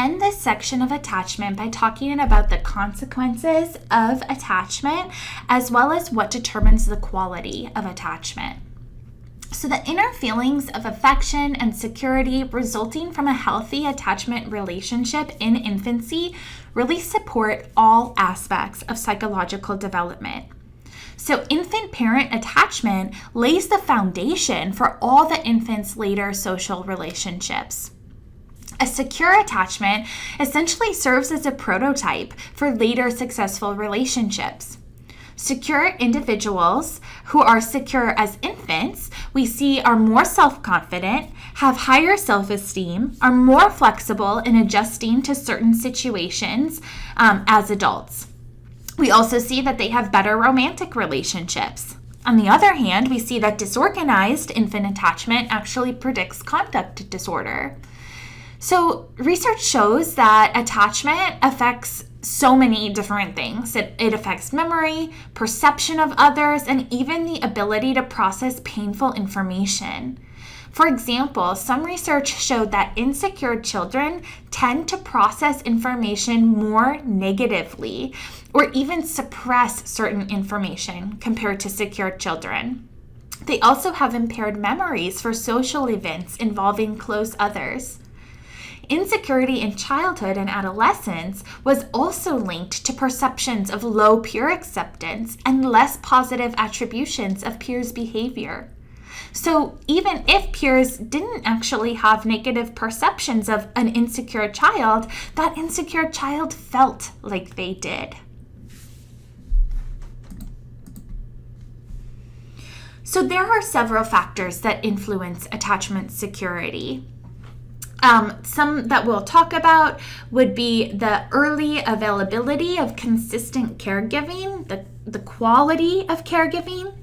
end this section of attachment by talking about the consequences of attachment, as well as what determines the quality of attachment. So the inner feelings of affection and security resulting from a healthy attachment relationship in infancy really support all aspects of psychological development. So infant-parent attachment lays the foundation for all the infant's later social relationships. A secure attachment essentially serves as a prototype for later successful relationships. Secure individuals who are secure as infants, we see are more self-confident, have higher self-esteem, are more flexible in adjusting to certain situations as adults. We also see that they have better romantic relationships. On the other hand, we see that disorganized infant attachment actually predicts conduct disorder. So research shows that attachment affects so many different things. It affects memory, perception of others, and even the ability to process painful information. For example, some research showed that insecure children tend to process information more negatively or even suppress certain information compared to secure children. They also have impaired memories for social events involving close others. Insecurity in childhood and adolescence was also linked to perceptions of low peer acceptance and less positive attributions of peers' behavior. So even if peers didn't actually have negative perceptions of an insecure child, that insecure child felt like they did. So there are several factors that influence attachment security. Some that we'll talk about would be the early availability of consistent caregiving, the quality of caregiving,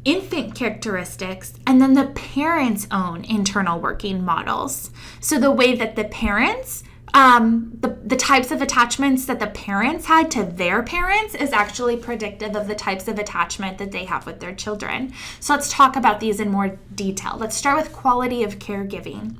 infant characteristics, and then the parents' own internal working models. So the way that the parents, the types of attachments that the parents had to their parents is actually predictive of the types of attachment that they have with their children. So let's talk about these in more detail. Let's start with quality of caregiving.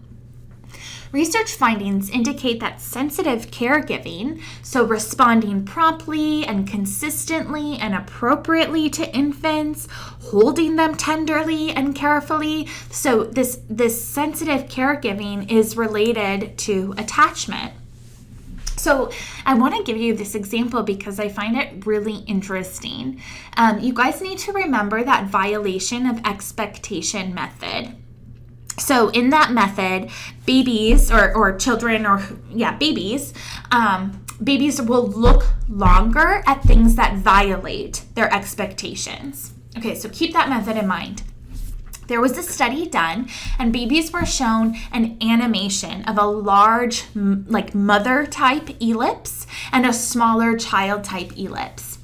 Research findings indicate that sensitive caregiving, so responding promptly and consistently and appropriately to infants, holding them tenderly and carefully, so this sensitive caregiving is related to attachment. So I want to give you this example because I find it really interesting. You guys need to remember that violation of expectation method. So in that method, babies or children babies will look longer at things that violate their expectations. Okay, so keep that method in mind. There was a study done, and babies were shown an animation of a large, mother-type ellipse and a smaller child-type ellipse.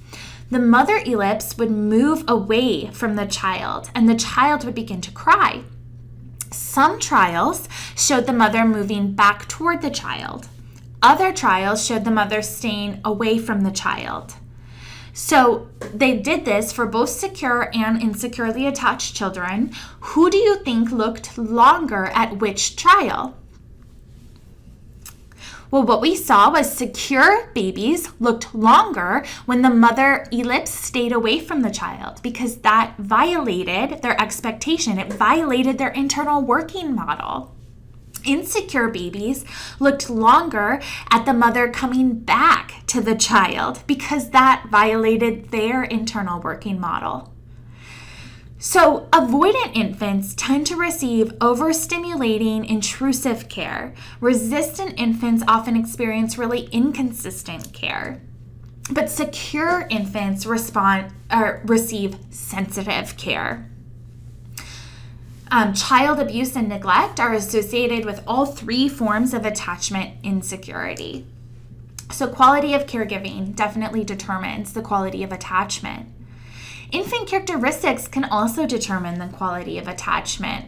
The mother ellipse would move away from the child, and the child would begin to cry. Some trials showed the mother moving back toward the child. Other trials showed the mother staying away from the child. So they did this for both secure and insecurely attached children. Who do you think looked longer at which trial? Well, what we saw was secure babies looked longer when the mother ellipse stayed away from the child because that violated their expectation. It violated their internal working model. Insecure babies looked longer at the mother coming back to the child because that violated their internal working model. So avoidant infants tend to receive overstimulating, intrusive care. Resistant infants often experience really inconsistent care. But secure infants receive sensitive care. Child abuse and neglect are associated with all three forms of attachment insecurity. So quality of caregiving definitely determines the quality of attachment. Infant characteristics can also determine the quality of attachment.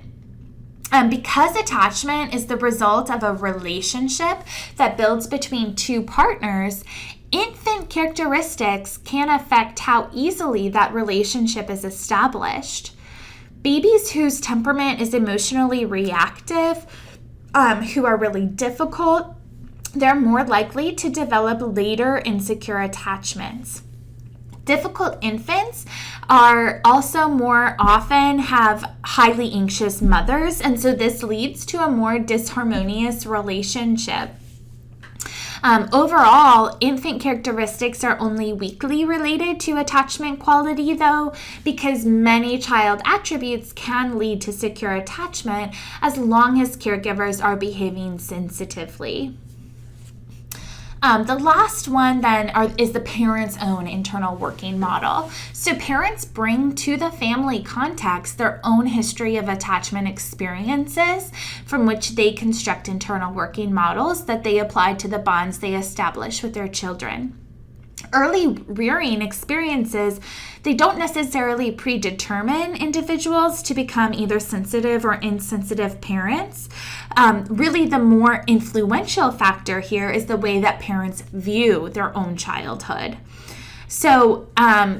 Because attachment is the result of a relationship that builds between two partners, infant characteristics can affect how easily that relationship is established. Babies whose temperament is emotionally reactive, who are really difficult, they're more likely to develop later insecure attachments. Difficult infants are also more often have highly anxious mothers, and so this leads to a more disharmonious relationship. Overall, infant characteristics are only weakly related to attachment quality, though, because many child attributes can lead to secure attachment as long as caregivers are behaving sensitively. The last one then is the parent's own internal working model. So parents bring to the family context their own history of attachment experiences from which they construct internal working models that they apply to the bonds they establish with their children. Early rearing experiences, they don't necessarily predetermine individuals to become either sensitive or insensitive parents. Really, the more influential factor here is the way that parents view their own childhood. So,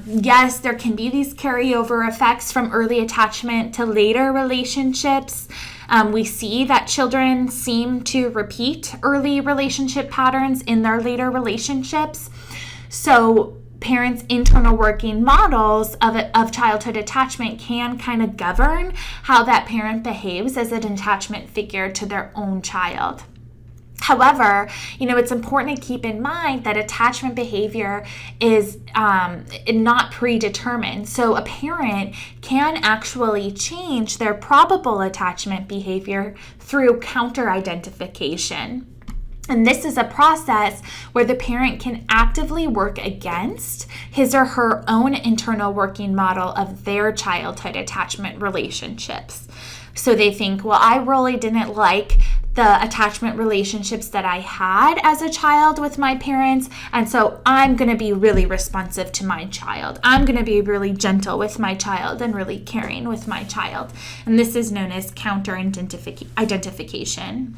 yes, there can be these carryover effects from early attachment to later relationships. We see that children seem to repeat early relationship patterns in their later relationships. So parents' internal working models of childhood attachment can kind of govern how that parent behaves as an attachment figure to their own child. However, it's important to keep in mind that attachment behavior is not predetermined. So a parent can actually change their probable attachment behavior through counter-identification. And this is a process where the parent can actively work against his or her own internal working model of their childhood attachment relationships. So they think, well, I really didn't like the attachment relationships that I had as a child with my parents, and so I'm going to be really responsive to my child. I'm going to be really gentle with my child and really caring with my child. And this is known as counter-identification.